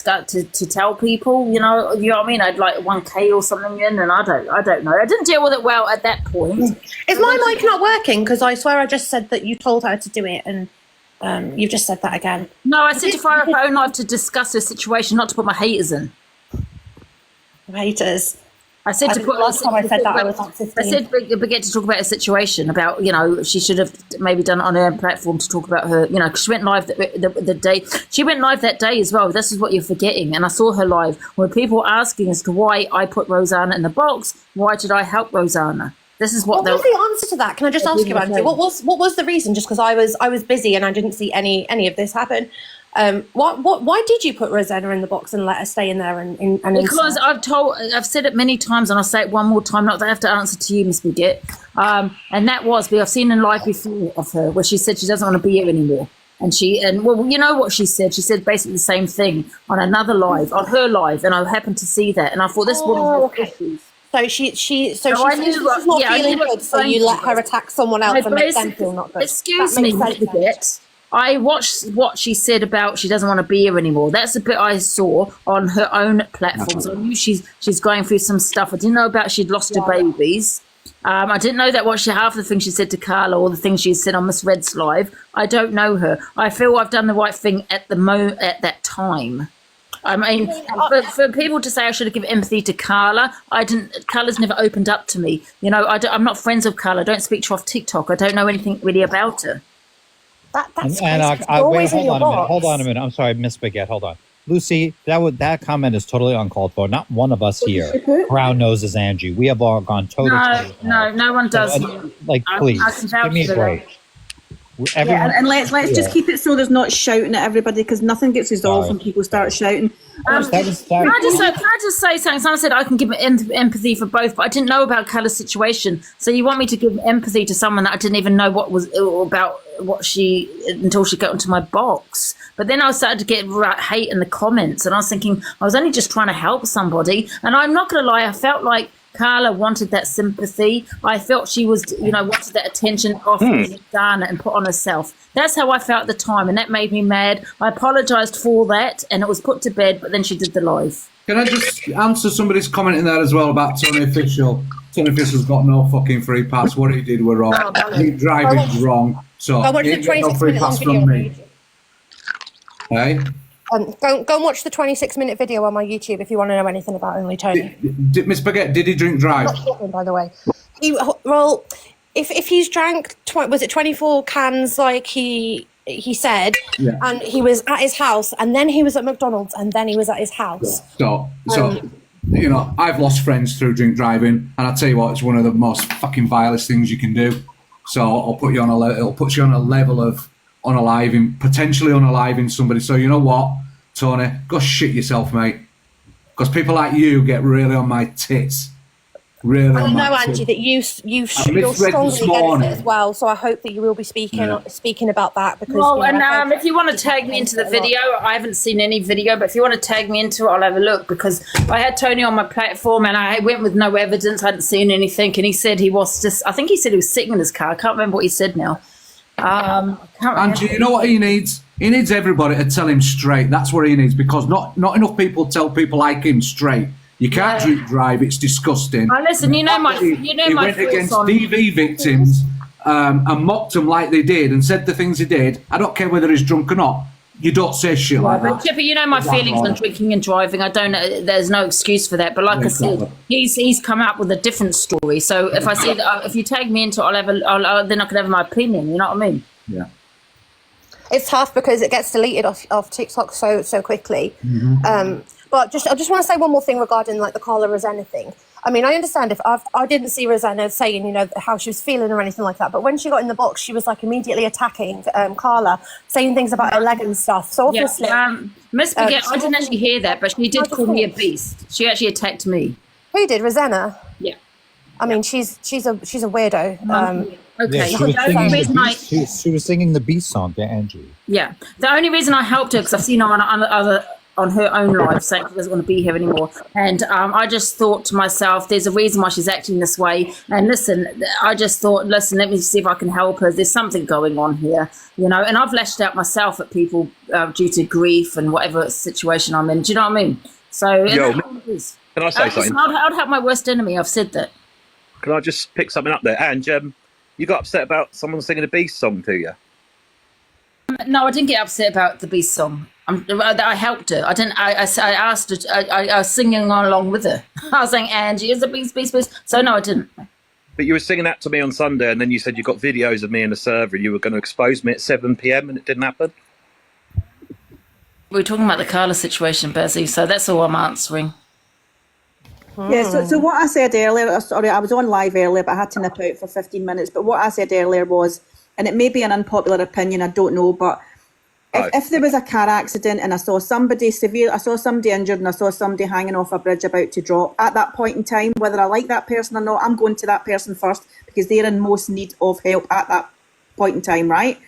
start to tell people, you know what I mean? I'd like 1K or something in, and I don't know. I didn't deal with it well at that point. Is my mic not working? Because I swear I just said that you told her to do it, and you've just said that again. No, I said to fire up her own life to discuss the situation, not to put my haters in. Haters. I said to put. Last time I said that I was like 15. I said we get to talk about a situation about, you know, she should have maybe done it on her own platform to talk about her, you know, because she went live the day she went live that day as well. This is what you're forgetting. And I saw her live when people were asking as to why I put Rosanna in the box. Why did I help Rosanna? This is what was the answer to that? Can I just ask you, Angie? What was the reason? Just because I was busy and I didn't see any of this happen. Why did you put Rosanna in the box and let her stay in there? And because I've said it many times, and I'll say it one more time, not that I have to answer to you, Miss Bigot. And that was because I've seen in live before of her where she said she doesn't want to be here anymore. And well, you know what she said? She said basically the same thing on another live, on her live, and I happened to see that, and I thought this woman has issues. So she's not feeling good, so you let her attack someone else and make them feel not good. Excuse me, Miss Bigot. I watched what she said about she doesn't want to be here anymore. That's the bit I saw on her own platforms. I knew she's going through some stuff. I didn't know about she'd lost her babies. I didn't know that half the things she said to Carla or the things she said on Miss Red's live. I don't know her. I feel I've done the right thing at that time. I mean, for people to say I should have given empathy to Carla, I didn't. Carla's never opened up to me. You know, I'm not friends with Carla. I don't speak to her off TikTok. I don't know anything really about her. That's hold on a minute. I'm sorry, Miss Bigot. Hold on, Lucy. That comment is totally uncalled for. Not one of us here brown noses Angie. We have all gone toe to toe. No one does. Please give me a break. And let's just keep it so there's not shouting at everybody, because nothing gets resolved when people start shouting. Can I just say something? Someone said I can give empathy for both, but I didn't know about Carla's situation. So you want me to give empathy to someone that I didn't even know what was about until she got into my box. But then I started to get hate in the comments, and I was thinking I was only just trying to help somebody. And I'm not going to lie, I felt like Carla wanted that sympathy. I felt she was, wanted that attention off Dana and put on herself. That's how I felt at the time, and that made me mad. I apologised for that, and it was put to bed, but then she did the live. Can I just answer somebody's comment in there as well about Tony Official? Tony Official's got no fucking free pass. What he did were wrong. Driving's wrong. So I watched the 26-minute long video on my YouTube. Hey? Go and watch the 26-minute video on my YouTube if you want to know anything about Only Tony. Miss Baguette, did he drink drive? Not shocking, by the way. If he's drank, was it 24 cans like he said, and he was at his house, and then he was at McDonald's, and then he was at his house. So I've lost friends through drink driving, and I tell you what, it's one of the most fucking vilest things you can do. So it'll put you on a level of potentially unaliving somebody. So you know what, Tony, go shit yourself, mate. Because people like you get really on my tits. Really, I know, Angie, that you're strongly against it as well. So I hope that you will be speaking about that. Because if you want to tag me into the video, I haven't seen any video, but if you want to tag me into it, I'll have a look, because I had Tony on my platform and I went with no evidence. I hadn't seen anything, and he said he was I think he said he was sitting in his car. I can't remember what he said now. Angie, you know what he needs? He needs everybody to tell him straight. That's what he needs, because not enough people tell people like him straight. You can't drink drive. It's disgusting. Listen, he went against DV victims and mocked them like they did and said the things he did. I don't care whether he's drunk or not. You don't say shit like that. Chipper, you know my feelings on drinking and driving. I don't know. There's no excuse for that. But like I said, he's come up with a different story. So if I see that, if you tag me into it, then I can have my opinion. You know what I mean? Yeah. It's tough because it gets deleted off TikTok so quickly. Mm-hmm. But I just want to say one more thing regarding like the Carla Rosanna thing. I mean, I understand if I didn't see Rosanna saying, how she was feeling or anything like that. But when she got in the box, she was like immediately attacking Carla, saying things about her leg and stuff. So obviously, Miss Baguette, I didn't actually hear that, but she did call me a beast. She actually attacked me. Who did? Rosanna? Yeah. I mean, she's a weirdo. Okay. She was singing the Beast song to Angie. Yeah. The only reason I helped her, because I've seen her on on her own life saying she doesn't want to be here anymore. And I just thought to myself, there's a reason why she's acting this way. And listen, I just thought, listen, let me see if I can help her. There's something going on here, you know. And I've lashed out myself at people due to grief and whatever situation I'm in. Do you know what I mean? So Yo, can I say something? I'd help my worst enemy. I've said that. Can I just pick something up there? And you got upset about someone singing a Beast song to you? No, I didn't get upset about the Beast song. I helped her. I didn't. I asked her. I was singing along with her. I was saying, Angie is a beast, beast, beast. So no, I didn't. But you were singing that to me on Sunday, and then you said you got videos of me in the server, and you were going to expose me at 7 p.m, and it didn't happen. We were talking about the Carla situation, Bezzy. So that's all I'm answering. Yeah, so what I said earlier, sorry, I was on live earlier, but I had to nip out for 15 minutes. But what I said earlier was, and it may be an unpopular opinion, I don't know, but if there was a car accident and I saw somebody severe, I saw somebody injured and I saw somebody hanging off a bridge about to drop, at that point in time, whether I like that person or not, I'm going to that person first because they're in most need of help at that point in time, right?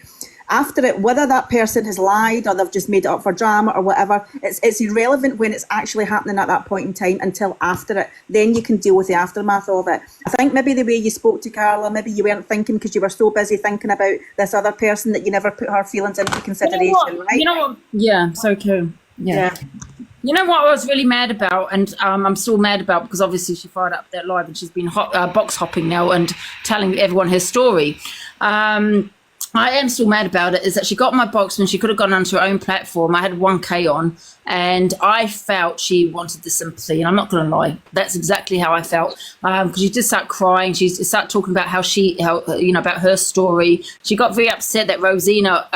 After it, whether that person has lied or they've just made it up for drama or whatever, it's irrelevant when it's actually happening at that point in time until after it. Then you can deal with the aftermath of it. I think maybe the way you spoke to Carla, maybe you weren't thinking because you were so busy thinking about this other person that you never put her feelings into consideration, right? You know what? Yeah, so cool. Yeah. You know what I was really mad about, and I'm still mad about because obviously she fired up that live and she's been box hopping now and telling everyone her story. I am still mad about it, is that she got my box when she could have gone onto her own platform. I had 1K on, and I felt she wanted the sympathy, and I'm not going to lie. That's exactly how I felt, because she did start crying. She started talking about how about her story. She got very upset that Rosanna,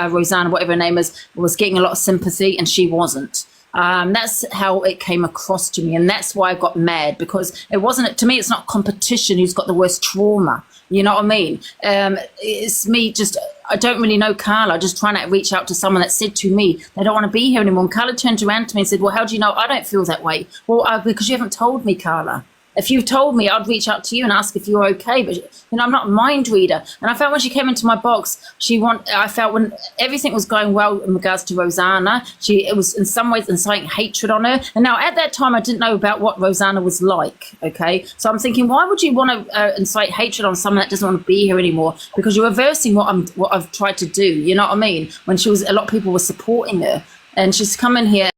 whatever her name is, was getting a lot of sympathy, and she wasn't. That's how it came across to me, and that's why I got mad, because it wasn't, to me, it's not competition who's got the worst trauma. You know what I mean? It's me just, I don't really know Carla, just trying to reach out to someone that said to me, they don't want to be here anymore. And Carla turned around to me and said, well, how do you know I don't feel that way? Well, because you haven't told me, Carla. If you told me, I'd reach out to you and ask if you're okay. But, I'm not a mind reader. And I felt when she came into my box, I felt when everything was going well in regards to Rosanna, it was in some ways inciting hatred on her. And now at that time, I didn't know about what Rosanna was like, okay? So I'm thinking, why would you want to incite hatred on someone that doesn't want to be here anymore? Because you're reversing what I've tried to do, you know what I mean? When a lot of people were supporting her. And she's come in here.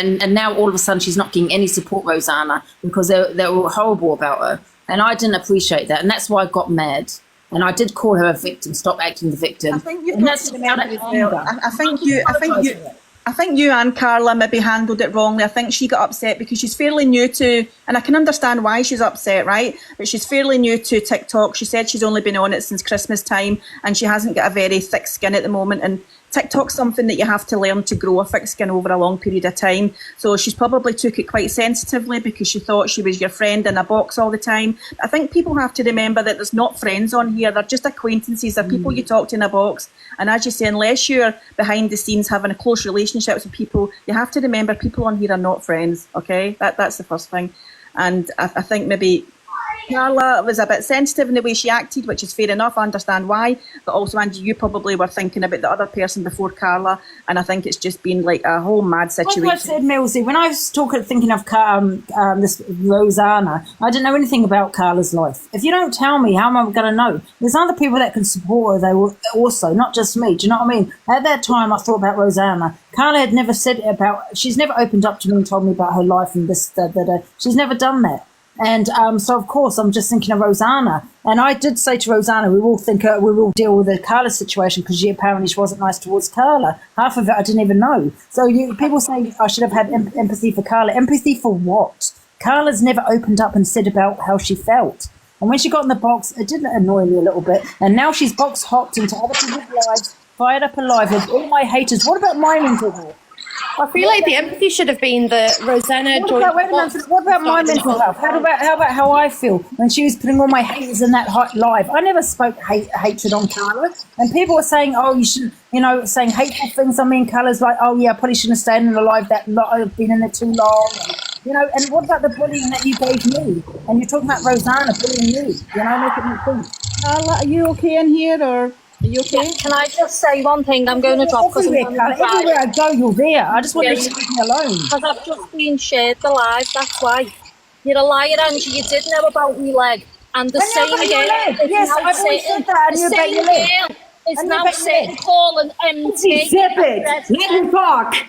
And now all of a sudden she's not getting any support, Rosanna, because they were horrible about her. And I didn't appreciate that. And that's why I got mad. And I did call her a victim, stop acting the victim. I think you and Carla maybe handled it wrongly. I think she got upset because she's fairly new to, and I can understand why she's upset, right? But she's fairly new to TikTok. She said she's only been on it since Christmas time and she hasn't got a very thick skin at the moment. And TikTok's something that you have to learn to grow a thick skin over a long period of time. So she's probably took it quite sensitively because she thought she was your friend in a box all the time. I think people have to remember that there's not friends on here. They're just acquaintances. They're people you talk to in a box. And as you say, unless you're behind the scenes having a close relationships with people, you have to remember people on here are not friends, okay? That's the first thing. And I think maybe Carla was a bit sensitive in the way she acted, which is fair enough. I understand why. But also, Angie, you probably were thinking about the other person before Carla. And I think it's just been like a whole mad situation. Like I said, Millsy, when I was thinking of this Rosanna, I didn't know anything about Carla's life. If you don't tell me, how am I going to know? There's other people that can support her, they will also, not just me. Do you know what I mean? At that time, I thought about Rosanna. Carla had never said she's never opened up to me and told me about her life and this, that. She's never done that. And so, of course, I'm just thinking of Rosanna. And I did say to Rosanna, we will deal with the Carla situation because she wasn't nice towards Carla. Half of it I didn't even know. So people say I should have had empathy for Carla. Empathy for what? Carla's never opened up and said about how she felt. And when she got in the box, it did annoy me a little bit. And now she's box hopped into other people's lives, fired up alive with all my haters. What about my mental health? I feel like the empathy should have been the Rosanna. What about my mental health? How about how I feel when she was putting all my haters in that hot live? I never spoke hatred on Carla, and people were saying, "Oh, you should," saying hateful things on me. And Carla's like, "Oh yeah, I probably shouldn't have stayed in the live that lot. I've been in it too long." And what about the bullying that you gave me? And you're talking about Rosanna bullying you. Make it make sense. Carla, are you okay in here or? Are you okay? Can I just say one thing? I'm going to drop because Everywhere I go, you're there. I just want you to leave me alone. Because I've just been shared the live, that's why. You're a liar, Angie. You did know about me leg. And the same girl is yes, now I've always sitting. said that, and The you bet same your leg. girl is And you now bet your sitting leg. calling MT. Zip it. Let me talk.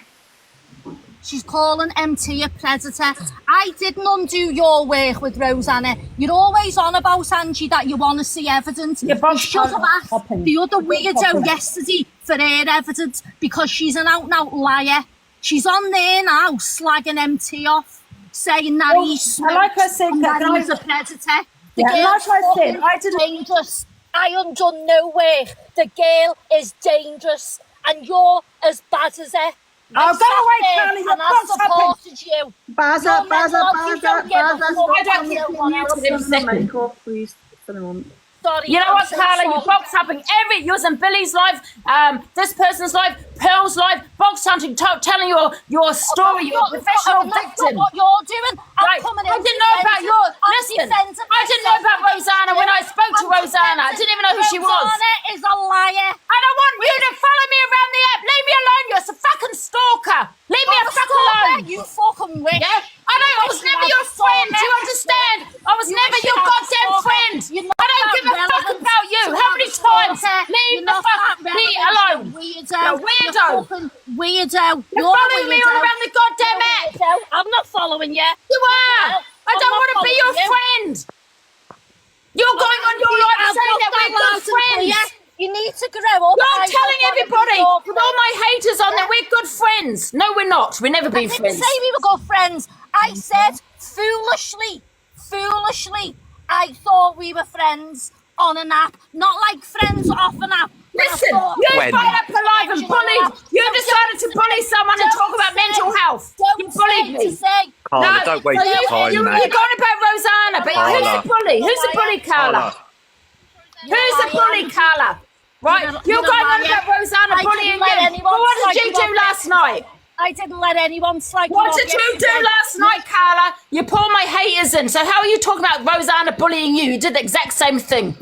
She's calling MT a predator. I didn't undo your work with Rosanna. You're always on about Angie that you want to see evidence. You should have asked the other weirdo yesterday for her evidence because she's an out-and-out liar. She's on there now slagging MT off, saying that he's like I said, that he's a predator. The Yeah, girl's like I said, I fucking didn't. dangerous. I undone no work. The girl is dangerous, and you're as bad as her. Oh, go away, Carly. You're And I supported you. Baza, You're meant like you don't give a fuck I don't about get no one else. please, for the moment. Sorry, You know I'm what, so Carla? You sorry. box hunting every. Yours and Billy's life, this person's life, Pearl's life, box hunting, telling your story, your professional That's victim. not what you're doing. I'm Right. coming I in didn't know about defending- your. I'm Listen, defending I didn't know about Rosanna when I spoke to I'm Rosanna. I didn't even know who she was. Rosanna is a liar. I don't want you to follow me around the app. Leave me alone. You're a fucking stalker. Leave me a fuck alone. You fucking witch. Yeah? I was never your friend. Do you understand? I was never your goddamn friend. I don't give a fuck about you. How many times? Leave the fuck me alone. Weirdo. You're weirdo. You're fucking weirdo. You're following me all around the goddamn app. I'm not following you. You are. I don't want to be your friend. You're going on your life saying that we're good friends. You need to grow up. You're telling everybody with all my haters on that we're good friends. No, we're not. We've never been I didn't friends. say we were good friends. I said foolishly, I thought we were friends on an app, not like friends off an app. Listen, you When? fired up alive and bullied. You decided to bully someone and talk about mental health. You bullied me. Carla, don't waste so your time, you're mate. going about Rosanna, but who's Carla. the bully? Who's the bully, Carla? Who's the bully, Carla? Right, you're going on about Rosanna bullying you. But what did you do last night? I didn't let anyone slag you What off did you do yesterday. last night, Carla? You pulled my haters in. So how are you talking about Rosanna bullying you? You did the exact same thing.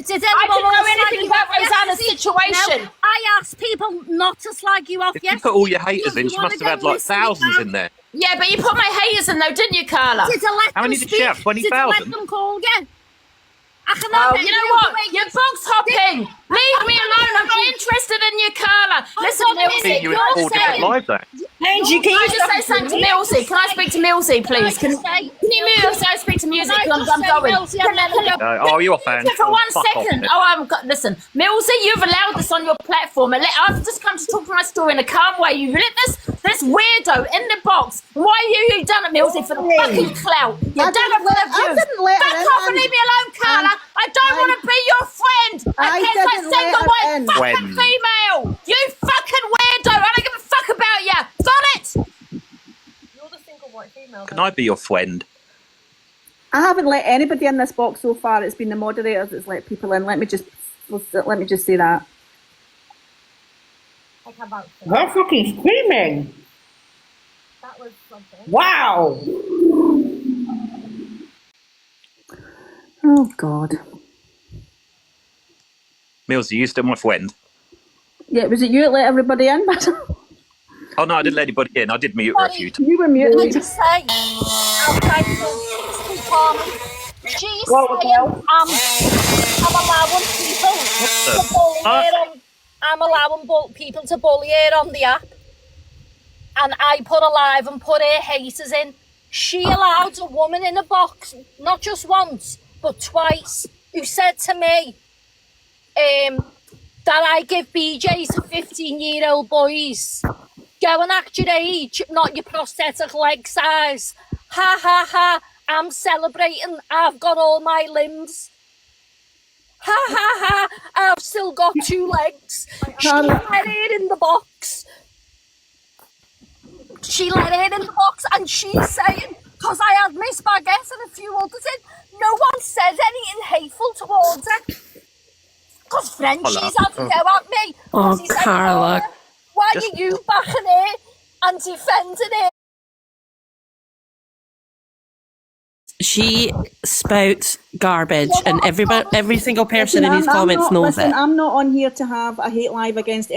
Did I anyone didn't know else slag anything you about off Rosanna's yesterday? situation. No, I asked people not to slag you off If you yesterday. put all your haters in, You she wanna must have had go like listen thousands now? in there. Yeah, but you put my haters in though, didn't you, Carla? Did I let How them many did she have? speak? Did I let 20,000? them call you? I can Oh, have you know what? You're box hopping. Leave me alone. I'm not interested in you, Carla. Listen, on a minute. Millsy. You in four different lives there. Angie, can I just say something to Millsy? Can I speak to Millsy, please? Can you mute us? I speak to music because I'm going. Oh, you're a fan. For 1 Fuck off, second. innit? Listen, Millsy, you've allowed this on your platform. I've just come to talk my story in a calm way. You let this weirdo in the box. Why you done it, Millsy? For the fucking clout. You done it for the views. didn't let her Back in, off and leave me alone, Carla. I don't want to be your friend. I can't didn't say let single her white in. fucking When? female. You fucking weirdo. I don't give a fuck about you. Got it? You're the single white female. Can I be your friend? I haven't let anybody in this box so far. It's been the moderators that's let people in. Let me just say that. Her fucking screaming. That was something. Wow. Oh God. Mills, are you still my friend? Yeah, was it you that let everybody in? Oh no, I didn't let anybody in. I did mute her a few times. You were Can I muted. just say, I'm trying to calm. She's saying I'm allowing people to bully her on. I'm allowing people to bully her on the app, and I put a live and put her haters in. She allowed a woman in a box, not just once, but twice, who said to me that I give BJs to 15-year-old boys. Go and act your age, not your prosthetic leg size. Ha ha ha, I'm celebrating, I've got all my limbs. Ha ha ha, I've still got 2 legs. She let her in the box. She let her in the box, and she's saying, because I had Miss Baguette and a few others in, no one said anything hateful towards her. Because Frenchie's had to go at me. Oh, He said, Carla. why are you backing her and defending her? She spouts garbage, and every single person in these comments knows it. I'm not on here to have a hate live against